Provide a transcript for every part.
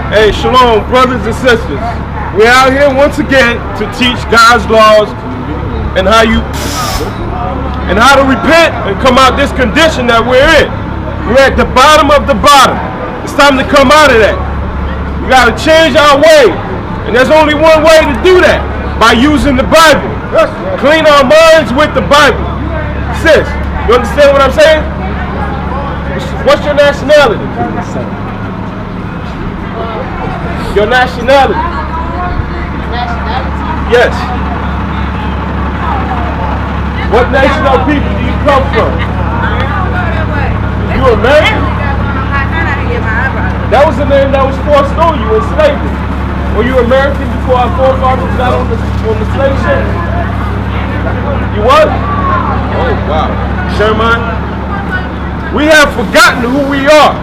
Hey, shalom, brothers and sisters. We're out here once again to teach God's laws and how to repent and come out this condition that we're in. We're at the bottom of the bottom. It's time to come out of that. We got to change our way, and there's only one way to do that, by using the Bible. Clean our minds with the Bible. Sis, you understand what I'm saying? What's your nationality? Your nationality? Yes. What nation of people do you come from? You American? That was the name that was forced on you in slavery. Were you American before our forefathers got on the slave ship? You what? Oh wow. Sherman, we have forgotten who we are.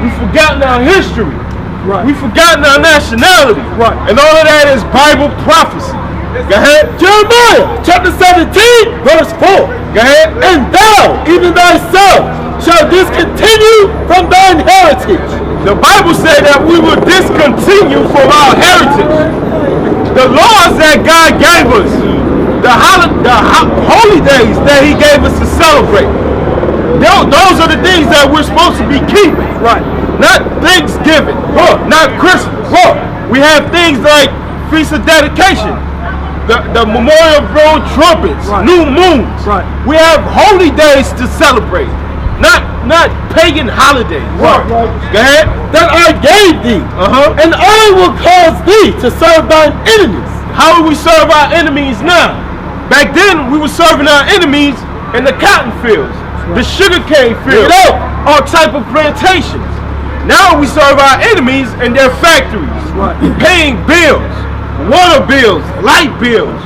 We've forgotten our history. Right. We've forgotten our nationality. Right. And all of that is Bible prophecy. Go ahead. Jeremiah chapter 17, verse 4. Go ahead. And thou, even thyself, shall discontinue from thine heritage. The Bible said that we will discontinue from our heritage. The laws that God gave us, the holy days that he gave us to celebrate, those are the things that we're supposed to be keeping. Right. Not Thanksgiving, not Christmas. We have things like Feast of Dedication, the Memorial of Blown Trumpets, right. New Moons. Right. We have holy days to celebrate, not pagan holidays. Right. Go ahead. That I gave thee, and I will cause thee to serve thine enemies. How will we serve our enemies now? Back then, we were serving our enemies in the cotton fields, the sugarcane fields, all type of plantations. Now we serve our enemies in their factories, paying bills, water bills, light bills.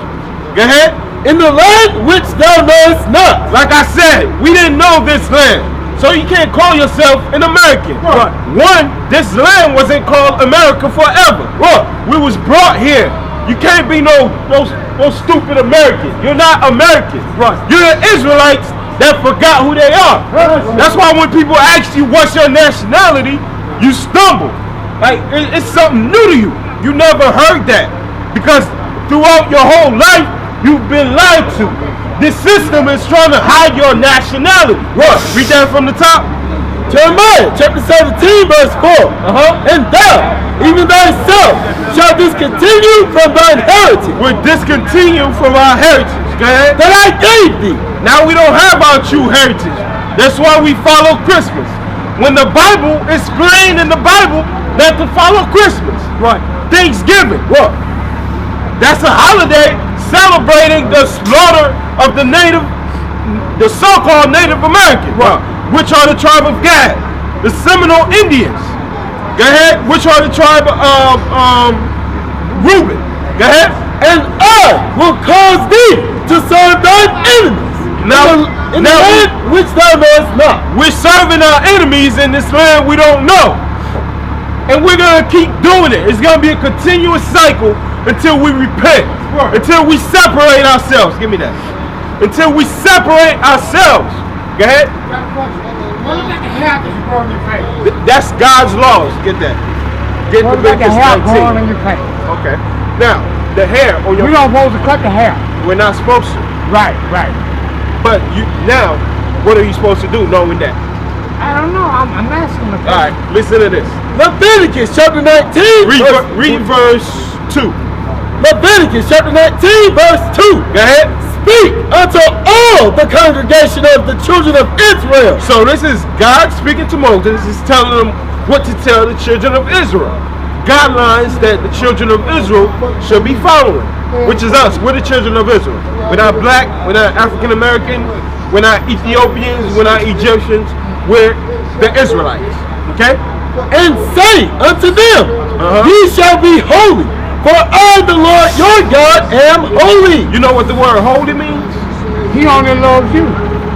Go ahead. In the land which thou knowest not. Like I said, we didn't know this land, so you can't call yourself an American. Right. One, this land wasn't called America forever. We was brought here. You can't be no stupid American. You're not American. Right. You're Israelites that forgot who they are. That's why when people ask you what's your nationality, you stumble. Like it's something new to you. You never heard that, because throughout your whole life you've been lied to. This system is trying to hide your nationality. What? Read that from the top. Jeremiah chapter 17, verse 4. And thou, even thyself, shall discontinue from thine heritage. We're discontinued from our heritage. Go ahead. That I gave thee. Now we don't have our true heritage. That's why we follow Christmas. When the Bible is plain in the Bible not to follow Christmas. Right. Thanksgiving. What? That's a holiday celebrating the slaughter of the so-called Native Americans. Right. Which are the tribe of Gad, the Seminole Indians. Go ahead. Which are the tribe of Reuben. Go ahead. And I will cause thee to serve thine enemies. Now, in the land which thou knowest not. We're serving our enemies in this land we don't know. And we're going to keep doing it. It's going to be a continuous cycle until we repent. Until we separate ourselves. Give me that. Until we separate ourselves. Go ahead. That's God's laws. Get that. Get the Leviticus 19. Okay. Now, the hair on your... We're not supposed to cut the hair. We're not supposed to. Right. But now, what are you supposed to do knowing that? I don't know. I'm asking the question. All right, listen to this. Leviticus chapter 19. Read verse 2. Leviticus chapter 19, verse 2. Go ahead. Speak unto all the congregation of the children of Israel. So this is God speaking to Moses. He's telling them what to tell the children of Israel. Guidelines that the children of Israel should be following, which is us. We're the children of Israel. We're not black, we're not African American, we're not Ethiopians, we're not Egyptians, we're the Israelites. Okay? And say unto them, ye shall be holy, for I, the Lord your God, am holy. You know what the word holy means? He only loves you.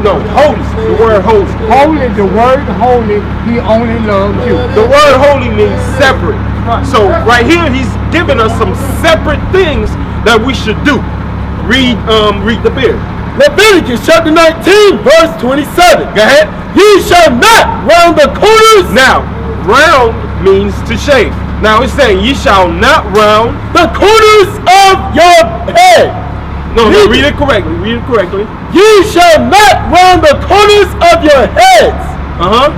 No, holy. The word holy. Holy, the word holy, he only loves you. The word holy means separate. So right here he's giving us some separate things that we should do. Read the beard. Leviticus chapter 19, verse 27. Go ahead. Ye shall not round the corners. Now, round means to shave. Now it's saying, ye shall not round the corners of your head. No, read it correctly. Read it correctly. Ye shall not round the corners of your heads.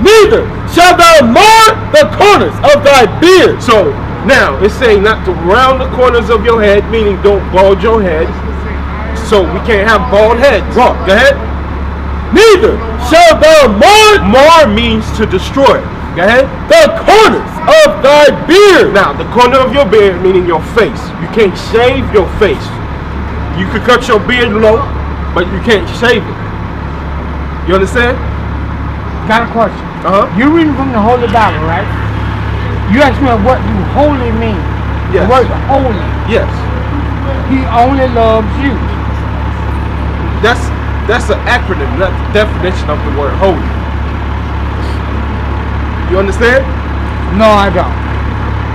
Neither shall thou mar the corners of thy beard. So now it's saying not to round the corners of your head, meaning don't bald your head. So we can't have bald heads. Go ahead. Neither shall thou mar. Mar means to destroy. Go ahead. The corners of thy beard. Now the corner of your beard meaning your face. You can't shave your face. You could cut your beard low, but you can't shave it. You understand? Got a question. You're reading from the Holy Bible, right? You asked me what do holy mean. Yes. The word holy. Yes. He only loves you. That's an acronym, not the definition of the word holy. You understand? No, I don't.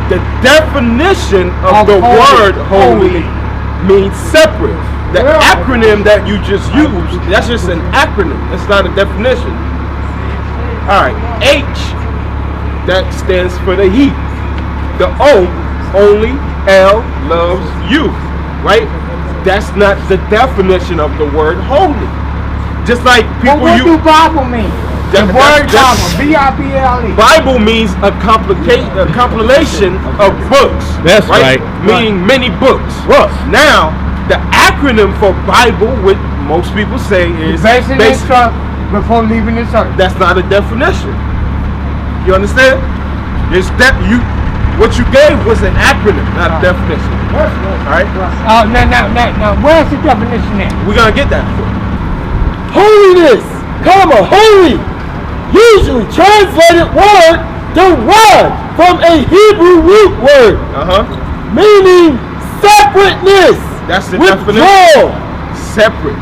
The definition of the word holy means separate. The acronym that you just used, that's just an acronym. That's not a definition. Alright, H, that stands for the he. The O, only, L, loves you. Right? That's not the definition of the word holy. Just like people what do Bible mean? The word Bible, B-I-B-L-E. Bible means a compilation of books. That's right. Meaning many books. Now, the acronym for Bible, what most people say is basic before leaving this earth. That's not a definition. You understand? What you gave was an acronym, not a definition. Alright? Now, where's the definition at? We're gonna get that for you. Holiness, holy, usually translated word derived from a Hebrew root word, meaning separateness. That's the withdrawal. definition. Separate,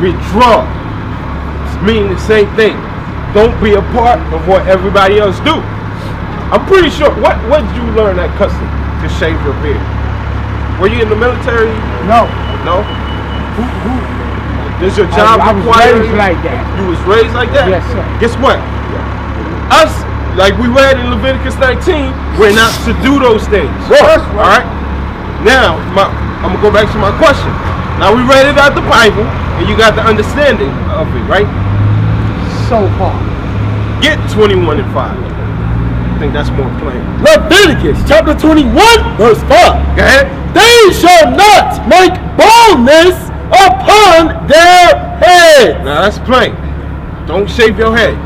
withdraw. It's meaning the same thing. Don't be a part of what everybody else do. I'm pretty sure. What did you learn at custom to shave your beard? Were you in the military? No. No. Who? Does your job I require was raised like that. You was raised like that? Yes, sir. Guess what? Us, like we read in Leviticus 19, we're not to do those things. Alright? Now, I'm going to go back to my question. Now we read it out the Bible, and you got the understanding of it, right? So far. Get 21 and 5. I think that's more plain. Leviticus chapter 21, verse 5. Go ahead. They shall not make baldness upon their head. Now that's plain. Don't shave your head.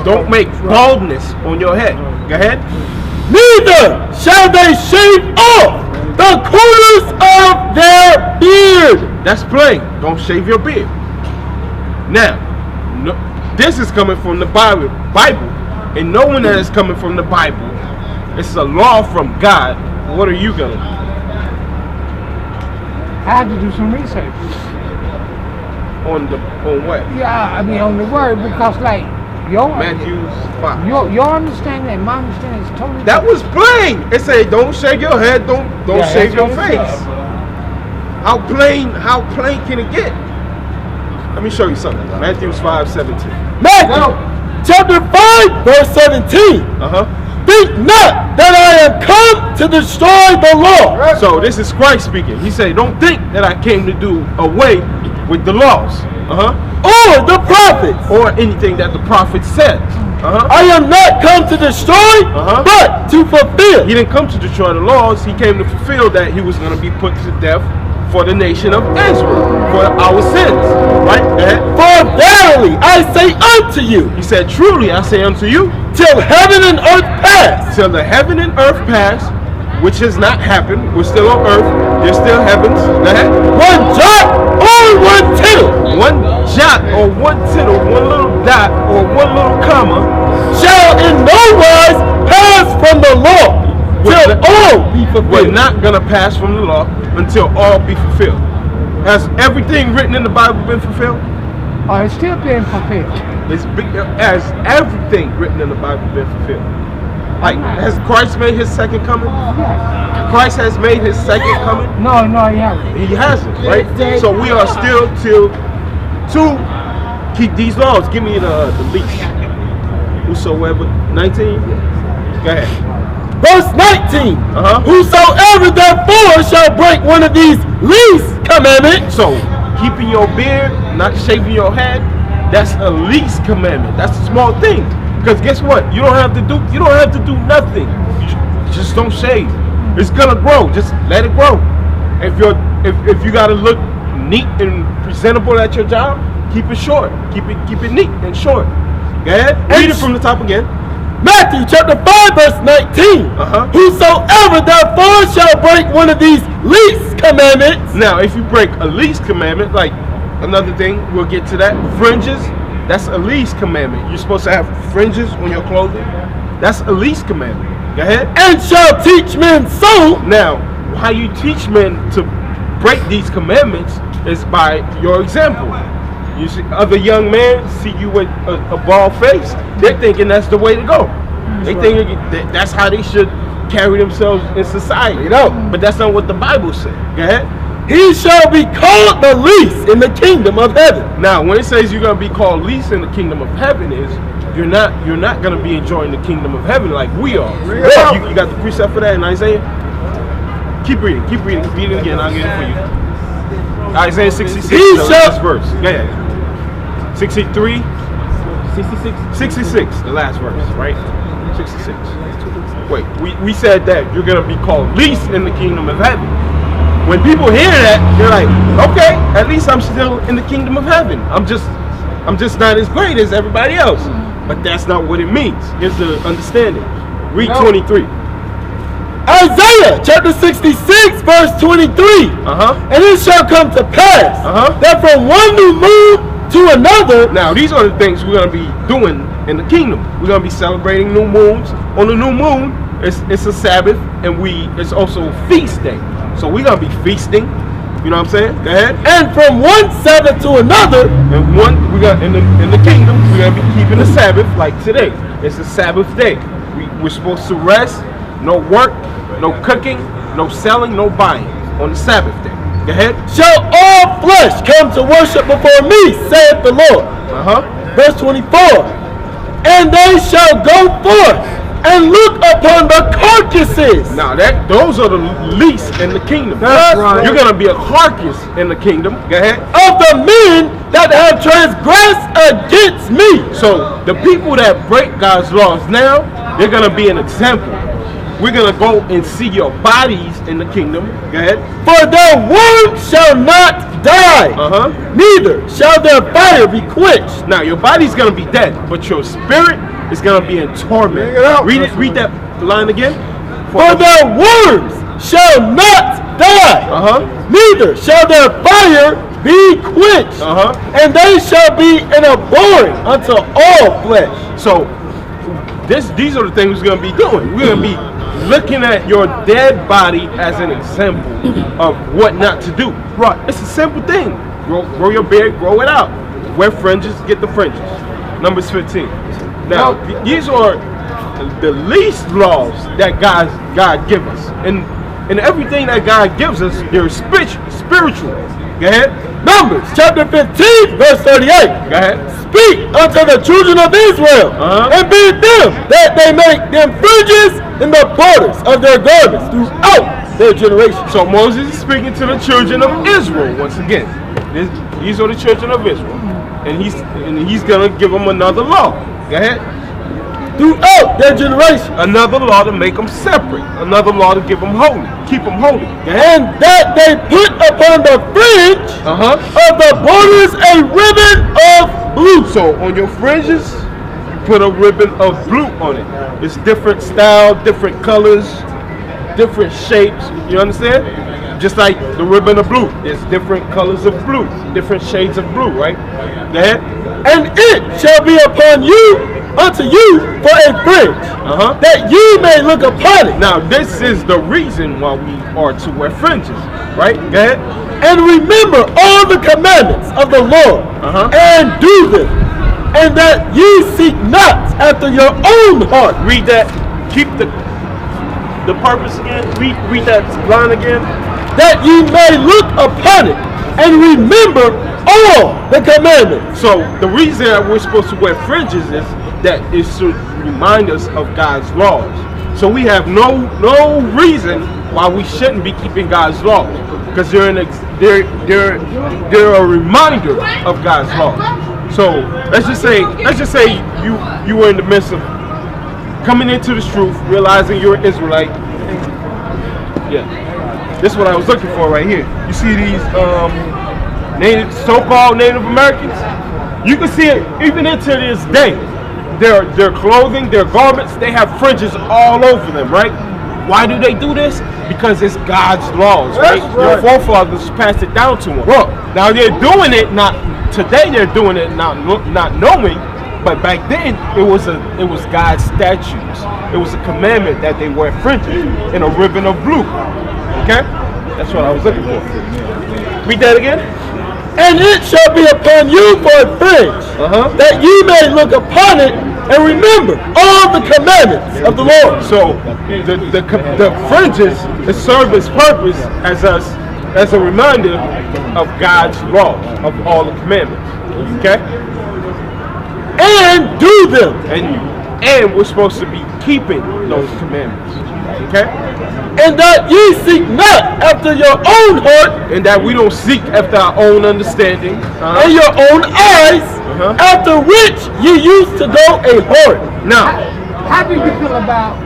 Don't make baldness on your head. Go ahead. Neither shall they shave off the corners of their beard. That's plain. Don't shave your beard. Now, this is coming from the Bible. And knowing that it's coming from the Bible, it's a law from God. What are you going to do? I had to do some research. On what? Yeah, I mean on the word, because like Matthew 5. Your understanding and my understanding is totally That was plain. It said don't shave your head, don't shave your face. How plain can it get? Let me show you something. Matthew 5:17. Matthew chapter 5, verse 17. Think not that I am come to destroy the law. So this is Christ speaking. He said, don't think that I came to do away with the laws. Or the prophets. Or anything that the prophet said. I am not come to destroy, but to fulfill. He didn't come to destroy the laws. He came to fulfill that he was going to be put to death for the nation of Israel, for our sins. Right? For verily I say unto you. He said, truly I say unto you, till heaven and earth pass. Till the heaven and earth pass, which has not happened. We're still on earth. There's still heavens. One jot or one tittle. One jot or one tittle, one little dot or one little comma shall in no wise pass from the law till all be fulfilled. We're not going to pass from the law until all be fulfilled. Has everything written in the Bible been fulfilled? Oh, it's still being fulfilled. Has everything written in the Bible been fulfilled? Like, has Christ made his second coming? Yes. Christ has made his second coming? No, he hasn't. He hasn't, right? So we are still to keep these laws. Give me the least. Whosoever, 19? Go ahead. verse 19. Uh-huh. Whosoever therefore shall break one of these least commandments. So, keeping your beard, not shaving your head, that's a least commandment. That's a small thing. Because guess what? You don't have to do nothing. You just don't shave. It's gonna grow. Just let it grow. If you gotta look neat and presentable at your job, keep it short. Keep it neat and short. Go ahead. Read it from the top again. Matthew chapter 5 verse 19. Uh-huh. Whosoever therefore shall break one of these least commandments. Now, if you break a least commandment, like another thing, we'll get to that. Fringes, that's a least commandment. You're supposed to have fringes on your clothing. That's a least commandment. Go ahead. And shall teach men so. Now, how you teach men to break these commandments is by your example. You see other young men see you with a bald face, they're thinking that's the way to go. They think that's how they should carry themselves in society. You know, but that's not what the Bible says. Go ahead. He shall be called the least in the kingdom of heaven. Now, when it says you're gonna be called least in the kingdom of heaven, is you're not gonna be enjoying the kingdom of heaven like we are. You got the precept for that in Isaiah. Keep reading. Read it again. I'll get it for you. Isaiah 66. He the last verse. Go ahead. 63. 66. The last verse, right? 66. Wait, we said that you're gonna be called least in the kingdom of heaven. When people hear that, they're like, okay, at least I'm still in the kingdom of heaven. I'm just not as great as everybody else. But that's not what it means. Here's the understanding. Read 23. Isaiah chapter 66 verse 23. And it shall come to pass that from one new moon to another. Now these are the things we're going to be doing in the kingdom. We're going to be celebrating new moons. On the new moon, it's a Sabbath, and it's also feast day. So we're going to be feasting. You know what I'm saying? Go ahead. And from one Sabbath to another. And we got in the kingdom, we're going to be keeping the Sabbath like today. It's a Sabbath day. We're supposed to rest, no work, no cooking, no selling, no buying on the Sabbath day. Go ahead. Shall all flesh come to worship before me, saith the Lord. Verse 24. And they shall go forth and look upon the carcasses. Now those are the least in the kingdom. That's right. You're gonna be a carcass in the kingdom. Go ahead. Of the men that have transgressed against me. So the people that break God's laws now, they're gonna be an example. We're gonna go and see your bodies in the kingdom. Go ahead. For their worm shall not die, neither shall their fire be quenched. Now your body's gonna be dead, but your spirit is gonna be in torment. Read that line again. For their worms shall not die, neither shall their fire be quenched, and they shall be an abhorring unto all flesh. So these are the things we're gonna be doing. We're gonna be looking at your dead body as an example of what not to do. Right. It's a simple thing. Grow your beard, grow it out. Wear fringes, get the fringes. Numbers 15. Now, these are the least laws that God gives us. And everything that God gives us, they're spiritual. Go ahead. Numbers chapter 15, verse 38. Go ahead. Speak unto the children of Israel, and bid them that they make them fringes in the borders of their garments throughout their generations. So Moses is speaking to the children of Israel once again. These are the children of Israel, and he's gonna give them another law. Go ahead. Throughout their generation. Another law to make them separate. Another law to give them holy. Keep them holy. And that they put upon the fringe of the borders a ribbon of blue. So on your fringes, you put a ribbon of blue on it. It's different style, different colors, different shapes. You understand? Just like the ribbon of blue. There's different colors of blue, different shades of blue, right? Go ahead. And it shall be upon you, unto you for a fringe, that you may look upon it. Now this is the reason why we are to wear fringes, right? Go ahead. And remember all the commandments of the Lord, and do them, and that ye seek not after your own heart. Read that. Keep the purpose again. Read that line again. That ye may look upon it and remember all the commandments. So the reason that we're supposed to wear fringes is that it should remind us of God's laws. So we have no reason why we shouldn't be keeping God's laws, because they're a reminder of God's laws. So let's just say you were in the midst of coming into this truth, realizing you're an Israelite. Yeah, this is what I was looking for right here. You see these so-called Native Americans? You can see it even into this day. Their clothing, their garments, they have fringes all over them, right? Why do they do this? Because it's God's laws, right? Their forefathers passed it down to them. Well, now they're doing it today. They're doing it not knowing, but back then it was God's statutes. It was a commandment that they wear fringes in a ribbon of blue. Okay, that's what I was looking for. Read that again. And it shall be upon you for a fringe, that ye may look upon it and remember all the commandments of the Lord. So the fringes serve its purpose as a reminder of God's law, of all the commandments. Okay? And do them. And we're supposed to be keeping those commandments. Okay? And that ye seek not after your own heart, and that we don't seek after our own understanding, and your own eyes, after which ye used to go a whoring. Now, how do you feel about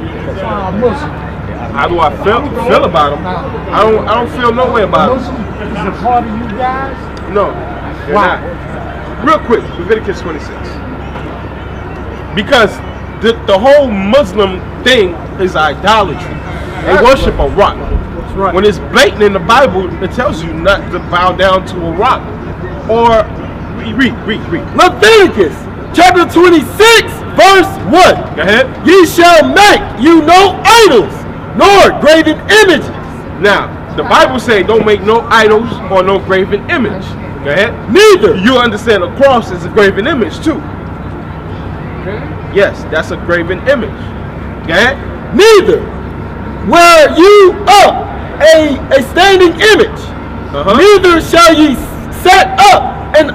Muslims? How do I feel about them? I don't feel no way about them. Muslims is a part of you guys? No. Why? Real quick, Leviticus 26. Because the whole Muslim thing is idolatry. They worship a rock. That's right. When it's blatant in the Bible, it tells you not to bow down to a rock. Or read. Leviticus chapter 26, verse 1. Go ahead. Ye shall make you no idols, nor graven images. Now, the Bible says don't make no idols or no graven image. Go ahead. Neither. You understand a cross is a graven image too. Yes, that's a graven image. Go ahead. Neither wear you up a standing image. Neither shall ye set up an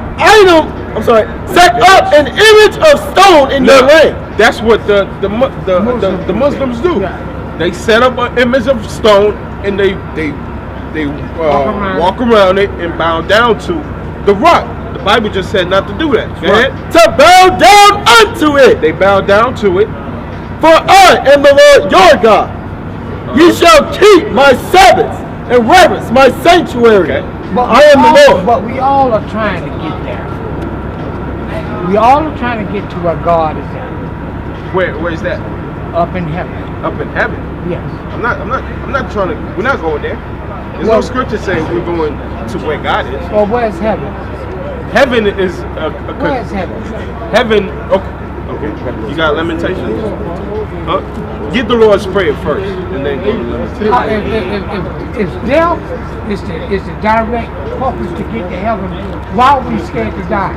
image of stone in your land. That's what the Muslims do. They set up an image of stone and they walk around it and bow down to the rock. The Bible just said not to do that. Go ahead. To bow down unto it. They bow down to it. For I am the Lord your God. Ye shall keep my Sabbaths and reverence my sanctuary. Okay. I am the Lord. But we all are trying to get there. We all are trying to get to where God is at. Where's that? Up in heaven. Up in heaven. Yes. I'm not trying to. We're not going there. There's no scripture saying we're going to where God is. Well, where's heaven? Heaven is Where's heaven? Heaven. Okay. You got Lamentations. Get the Lord's Prayer first, and then go to Lamentations. If death is the direct purpose to get to heaven, why are we scared to die?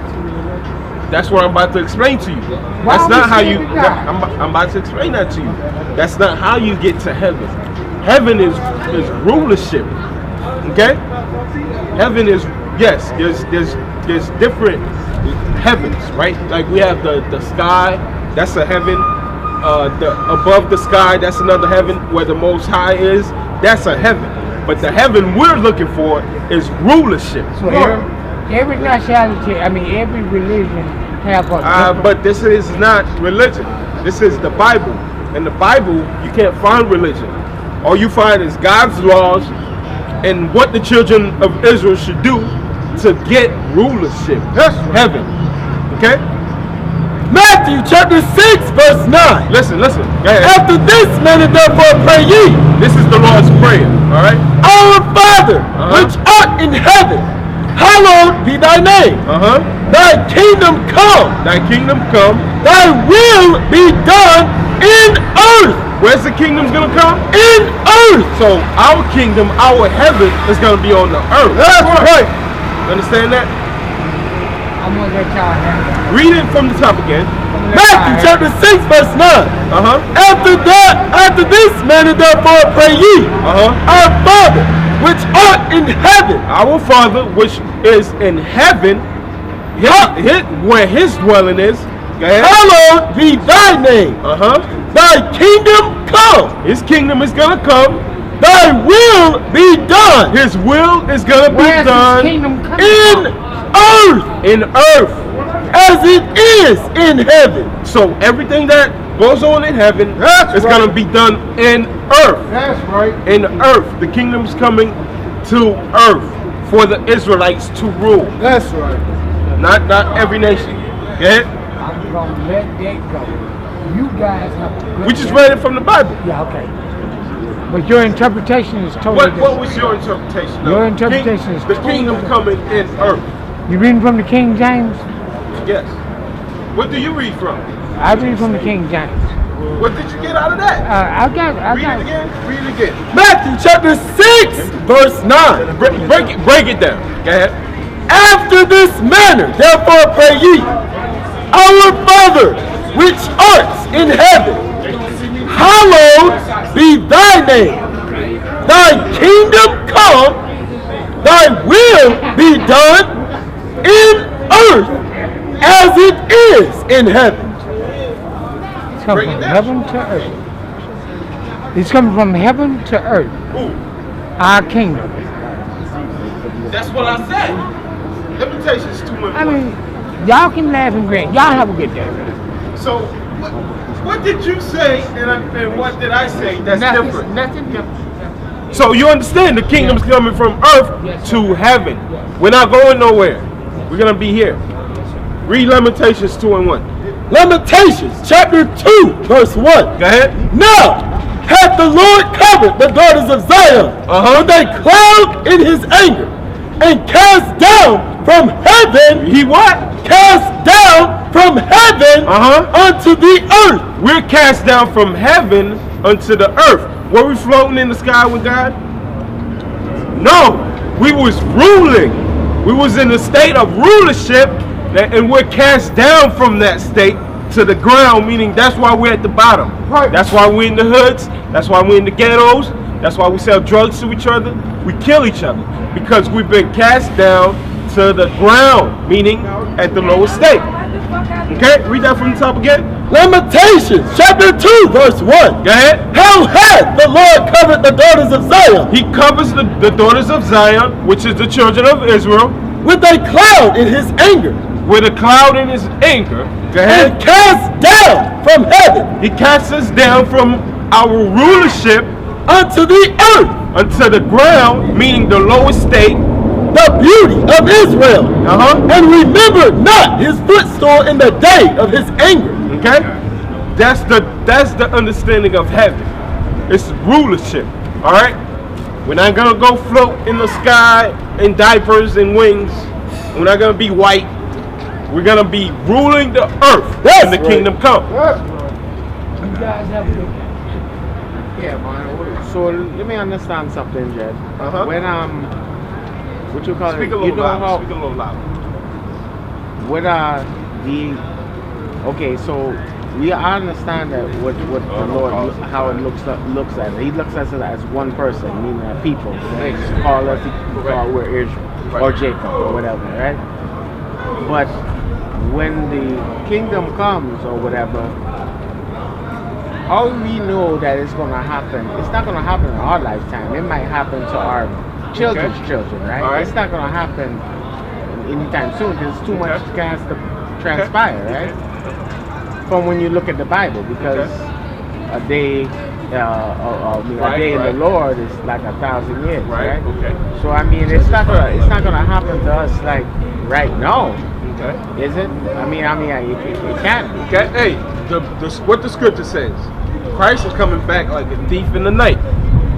That's what I'm about to explain to you. That's not how you. I'm about to explain that to you. That's not how you get to heaven. Heaven is rulership. Okay. Heaven is there's different heavens, right? Like we have the sky. That's a heaven. Above the sky, that's another heaven. Where the Most High is, that's a heaven. But the heaven we're looking for is rulership. So every nationality, every religion have a but this is not religion. This is the Bible. In the Bible, you can't find religion. All you find is God's laws and what the children of Israel should do to get rulership. That's heaven. Okay? Matthew chapter 6, verse 9. Listen. Go ahead. After this manner therefore pray ye. This is the Lord's Prayer. Alright? Our Father, which art in heaven, hallowed be thy name. Thy kingdom come. Thy kingdom come. Thy will be done in earth. Where's the kingdom's gonna come? In earth. So our kingdom, our heaven, is gonna be on the earth. That's right. Understand that? I'm gonna let y'all have it. Read it from the top again. Matthew chapter 6, verse 9. After this manner therefore pray ye. Our Father, which art in heaven. Our Father, which is in heaven, where his dwelling is, hallowed be thy name. Thy kingdom come. His kingdom is gonna come. Thy will be done. His will is gonna be Where's done his kingdom coming in from? earth in earth as it is in heaven. So everything that goes on in heaven is gonna be done in earth. That's right. In earth, the kingdom's coming to earth for the Israelites to rule. That's right. Not every nation. Yeah. I'm gonna let that go. You guys have to. We just read it from the Bible. Yeah, okay. But your interpretation is totally What different. was your interpretation? Your interpretation is the totally kingdom different. coming in earth. You reading from the King James? Yes. What do you read from? I read from the King James. What did you get out of that? I got Read it again. Read it again. Matthew chapter 6, verse 9. Break it down. Go ahead. After this manner, therefore pray ye, our Father, which art in heaven, hallowed be thy name. Thy kingdom come, thy will be done in earth as it is in heaven. It's coming from heaven to earth. It's coming from heaven to earth. Ooh, Our kingdom. that's what I said. Limitation is too much. I mean, y'all can laugh and grin. Y'all have a good day. So, what did you say and what did I say that's different? Nothing different. So you understand the kingdom's coming from earth to heaven. We're not going nowhere. We're going to be here. Read Lamentations 2:1. Lamentations chapter 2, verse 1. Go ahead. Now hath the Lord covered the daughters of Zion with a cloud in his anger, and cast down from heaven. He what? Cast down from heaven unto the earth. We're cast down from heaven unto the earth. Were we floating in the sky with God? No. We was ruling. We was in a state of rulership, and we're cast down from that state to the ground, meaning that's why we're at the bottom. Right. That's why we're in the hoods. That's why we're in the ghettos. That's why we sell drugs to each other. We kill each other because we've been cast down to the ground, meaning at the lowest state. Okay, read that from the top again. Lamentations chapter 2, verse 1. Go ahead. How hath the Lord covered the daughters of Zion? He covers the daughters of Zion, which is the children of Israel, with a cloud in his anger, with a cloud in his anger. Go ahead. and cast down from heaven He casts us down from our rulership unto the earth unto the ground, meaning the lowest state. the beauty of Israel, and remember not his footstool in the day of his anger. Okay, that's the understanding of heaven. It's rulership. All right, we're not gonna go float in the sky in diapers and wings. We're not gonna be white. We're gonna be ruling the earth when the kingdom comes. You guys have a good day. Yeah, man. So let me understand something, Jed. When what you call Speak it? a little You know loud. how Speak a little louder. what okay, so we understand that what the Lord how it looks at it. He looks at it as one person, meaning a people. Call us we're Israel or Jacob or whatever, right? But when the kingdom comes or whatever, how we know that it's going to happen? It's not going to happen in our lifetime. It might happen to our children's children, right? All right. It's not going to happen anytime soon because it's too much gas to transpire, right? From when you look at the Bible, because a day, a day in the Lord is like 1,000 years, right? Okay. So I mean, it's not gonna happen to us like right now, Okay. is it? I mean, it can't be. Okay. Hey, what the scripture says, Christ is coming back like a thief in the night.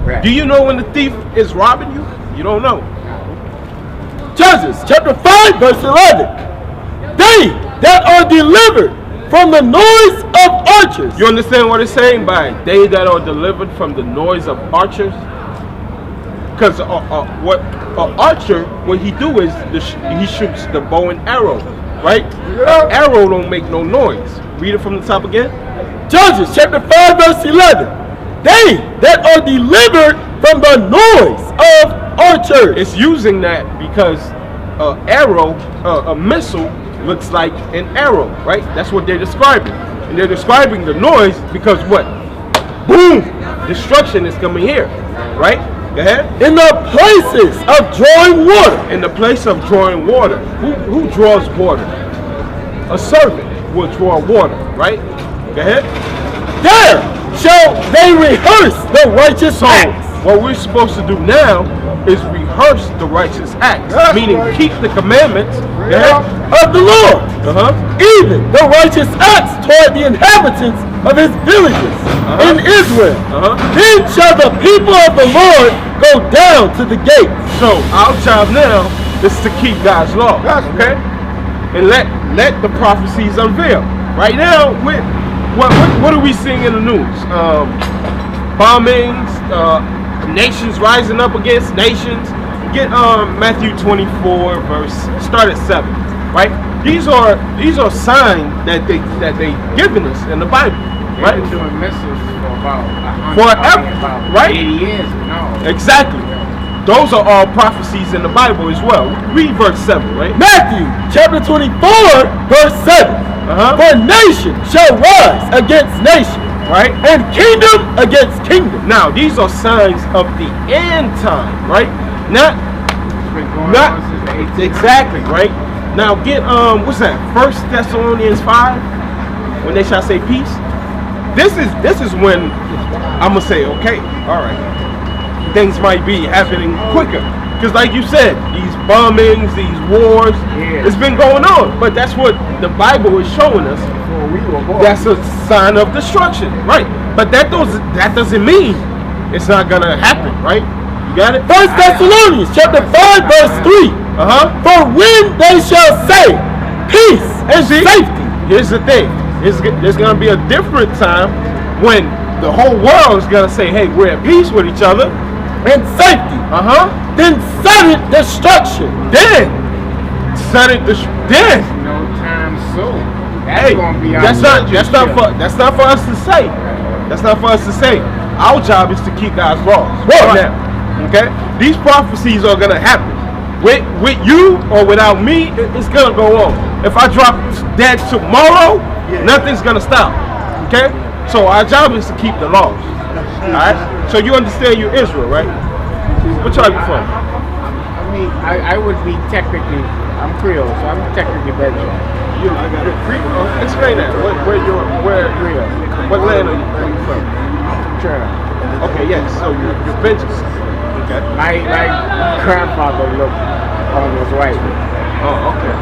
Right. Do you know when the thief is robbing you? You don't know. Judges chapter 5, verse 11. They that are delivered from the noise of archers. You understand what it's saying by they that are delivered from the noise of archers? Because what an archer, what he do is he shoots the bow and arrow, right? An arrow don't make no noise. Read it from the top again. Judges chapter 5, verse 11. They that are delivered from the noise of archers. It's using that because arrow, a missile looks like an arrow, right? That's what they're describing. And they're describing the noise because what? Boom! Destruction is coming here, right? Go ahead. In the places of drawing water. In the place of drawing water. Who draws water? A servant will draw water, right? Go ahead. There shall they rehearse the righteous acts. What we're supposed to do now is rehearse the righteous acts, meaning keep the commandments of the Lord, even the righteous acts toward the inhabitants of his villages in Israel. Then shall the people of the Lord go down to the gates. So our job now is to keep God's law, okay? And let the prophecies unveil. Right now, what are we seeing in the news? Bombings, nations rising up against nations. Get Matthew 24 verse, start at 7, right? These are signs that they given us in the Bible, right? They've been doing missiles for about forever, right? 80 years, no. Exactly. Those are all prophecies in the Bible as well. Read verse 7, right? Matthew chapter 24 verse 7. For nation shall rise against nation, right? And kingdom against kingdom. Now these are signs of the end time, right? Not exactly, right? Now get what's that? 1 Thessalonians 5, when they shall say peace. This is when I'm gonna say, okay, all right, things might be happening quicker, because like you said, these bombings, these wars, it's been going on. But that's what the Bible is showing us. That's a sign of destruction, right? But that doesn't mean it's not gonna happen, right? You got it? 1 Thessalonians chapter 5 verse 3. For when they shall say peace and safety. Here's the thing. There's gonna be a different time when the whole world is gonna say, hey, we're at peace with each other and safety. Then sudden destruction. Then No time soon. That's not for us to say. That's not for us to say. Our job is to keep God's laws. Right now. Okay? These prophecies are gonna happen. With you or without me, it's gonna go on. If I drop dead tomorrow, nothing's gonna stop. Okay? So our job is to keep the laws. Alright? So you understand you're Israel, right? What tribe you from? I mean, I would be technically, I'm Creole, so I'm technically Belgian. Explain that. What land are you from? Trinidad. Okay, yes. So you're Benjamin. Okay. My grandfather looked almost white. Oh, okay.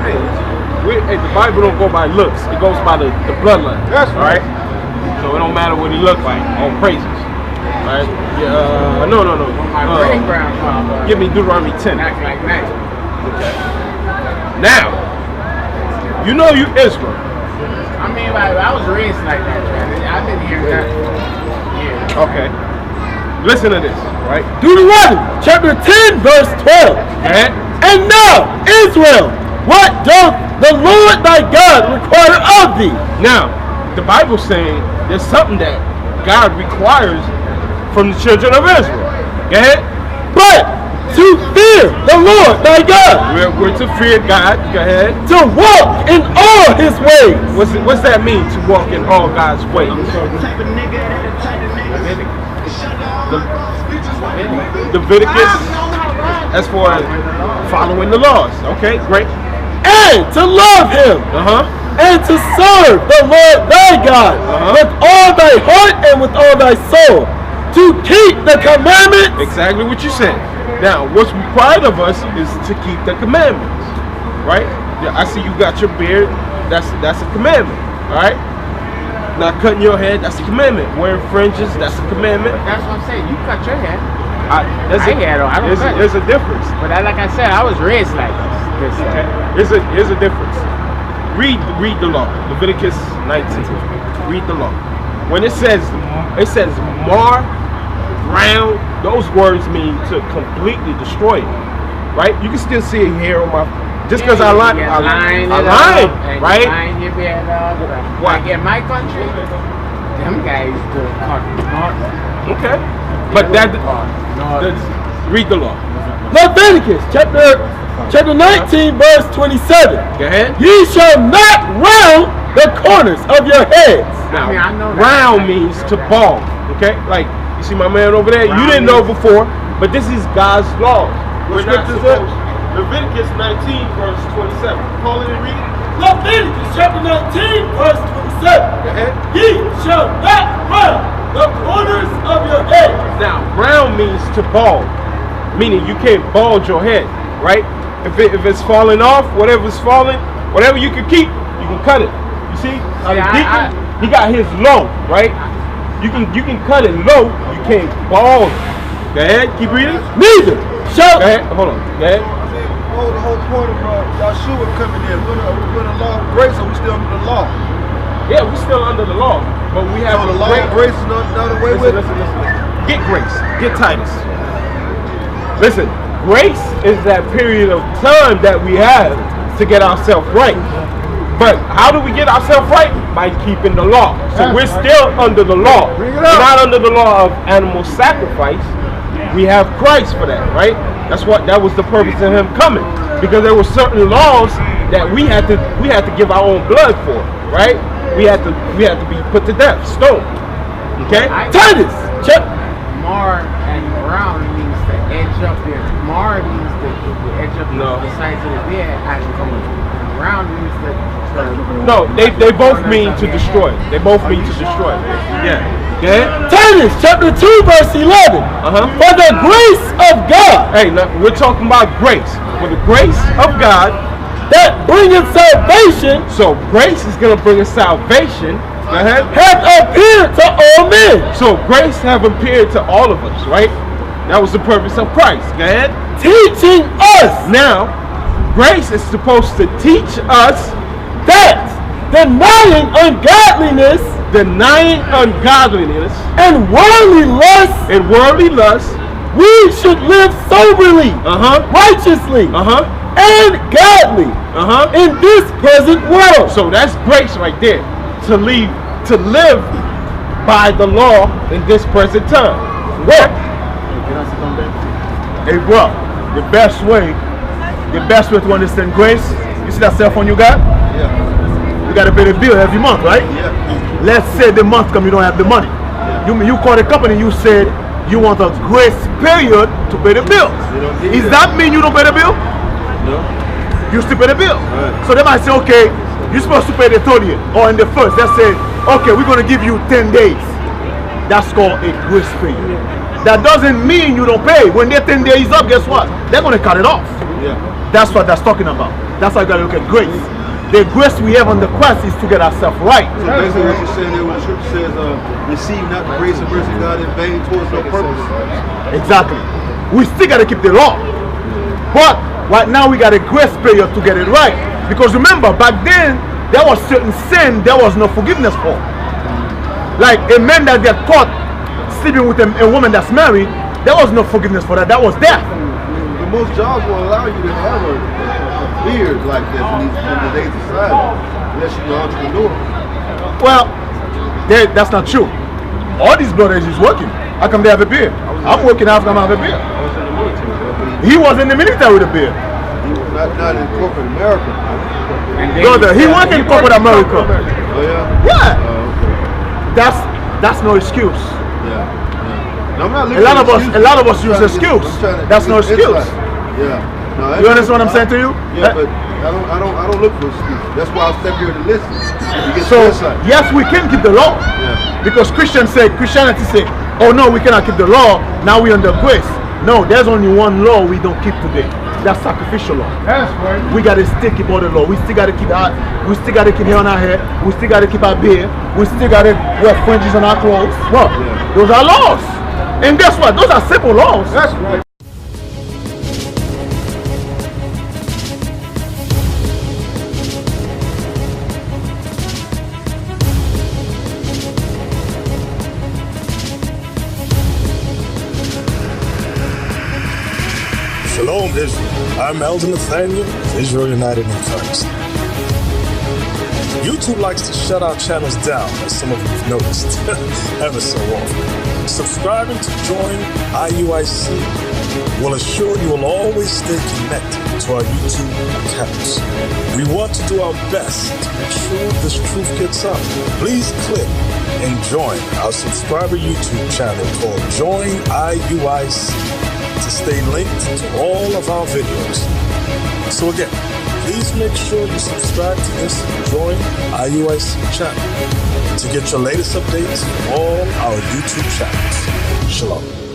Hey, the Bible don't go by looks; it goes by the bloodline. That's right. So it don't matter what he looked like. All praises. Right? Yeah. No. My great grandfather. Give me Deuteronomy 10. Act like that. Okay. Now, you know you Israel. I mean, I was raised like that, man. I've been hearing that for years. Okay. Listen to this, right? Deuteronomy chapter 10 verse 12. And now, Israel, what doth the Lord thy God require of thee? Now, the Bible's saying there's something that God requires from the children of Israel. Go ahead. But to fear the Lord thy God. We're to fear God. Go ahead. To walk in all his ways. What's that mean, to walk in all God's ways? Leviticus, as far as following the laws. Okay, great. And to love him. And to serve the Lord thy God with all thy heart and with all thy soul. To keep the commandments. Exactly what you said. Now, what's required of us is to keep the commandments, right? I see you got your beard. That's a commandment, all right? Not cutting your head, that's a commandment. Wearing fringes, that's a commandment. That's what I'm saying. You cut your hair. There's a difference. But like I said, I was raised like this. Okay. There's a difference. Read the law. Leviticus 19. Read the law. When it says mar, round, those words mean to completely destroy it. Right? You can still see it here on my. Just because I line, right? Line your beard up. Like in my country, them guys do cut north. Okay. But read the law. Leviticus chapter chapter 19, verse 27. Go ahead. Ye shall not round the corners of your heads. Now, I know that. round means to ball. Okay? Like, you see my man over there? You didn't know before, but this is God's law. What scripture is that? Leviticus 19, verse 27. Call it and read it. Leviticus chapter 19, verse 27. Go ahead. Ye shall not round the corners of your head. Now, round means to bald, meaning you can't bulge your head, right? If it's falling off, whatever's falling, whatever you can keep, you can cut it. You see? Now, the deacon, he got his low, right? You can cut it low, you can't bald. Go ahead, keep reading. Neither shall. Go ahead, hold on. Go ahead. The whole point of Yahshua coming in, we're the law of grace, or we still under the law? Yeah, we're still under the law, but we have So the law of grace is not away with it? Listen. Get grace. Get Titus. Listen, grace is that period of time that we have to get ourselves right. But how do we get ourselves right? By keeping the law. So we're still under the law. We're not under the law of animal sacrifice. We have Christ for that, right? That was the purpose of him coming. Because there were certain laws that we had to give our own blood for, right? We had to be put to death, stoned. Okay? Titus, check. Mar and round means to edge up there. Mar means to edge up the sides of the beard as it comes. And round means to no, they both mean to destroy. They both mean to destroy. Yeah. Go ahead. Titus chapter 2, verse 11. For the grace of God. Hey, now, we're talking about grace. For the grace of God that bringeth salvation. So grace is going to bring us salvation. Go ahead. Hath appeared to all men. So grace have appeared to all of us, right? That was the purpose of Christ. Go ahead. Teaching us. Now, grace is supposed to teach us that denying ungodliness and worldly lust, we should live soberly, righteously, and godly in this present world. So that's grace right there. To live by the law in this present time. Well, hey bro, the best way to understand grace, you see that cell phone you got? Yeah. You got to pay the bill every month, right? Yeah. Let's say the month come, you don't have the money. You call the company, you said you want a grace period to pay the bill. Does that mean you don't pay the bill? No. You still pay the bill. Right. So they might say, okay, you're supposed to pay the 30th or in the first. Let's say, okay, we're going to give you 10 days. That's called a grace period. That doesn't mean you don't pay. When their 10 days up, guess what? They're going to cut it off. Yeah. That's what that's talking about. That's how you got to look at grace. The grace we have on the cross is to get ourselves right. So basically what you're saying there, when the scripture says, receive not the grace and mercy of God in vain towards no purpose. Exactly. We still got to keep the law. But right now we got a grace period to get it right. Because remember, back then, there was certain sin there was no forgiveness for. Like a man that got caught sleeping with a woman that's married, there was no forgiveness for that. That was death. But most jobs will allow you to have a beard like this in today's society, unless you're an entrepreneur. Well, that's not true. All these brothers is working. How come they have a beard? I'm working, how come I have a beard? He was in the military with a beard. He was not in corporate America. Brother, he was in corporate America. Oh yeah? Yeah. Okay. That's no excuse. Yeah. No, I'm not A lot of us use excuse. That's no excuse. Yeah. No, You understand what I'm saying to you? Yeah, but I don't look for excuse. That's why I step here to listen. So yes, we can keep the law. Yeah. Because Christianity say, oh no, we cannot keep the law. Now we're under grace. No, there's only one law we don't keep today. That's sacrificial law. That's right. We gotta still keep all the law. We still gotta keep hair on our head. We still gotta keep our beard. We still gotta wear fringes on our clothes. Well, those are laws. And guess what? Those are simple laws. That's right. Shalom, Israel. I'm Elder Nathaniel, Israel United in Christ. YouTube likes to shut our channels down, as some of you have noticed, ever so often. Subscribing to join iuIC will assure you will always stay connected to our YouTube accounts. We want to do our best to make sure this truth gets out. Please click and join our subscriber YouTube channel called Join iuIC to stay linked to all of our videos. So again, please make sure you subscribe to this Join iuIC channel to get your latest updates from all our YouTube channels. Shalom.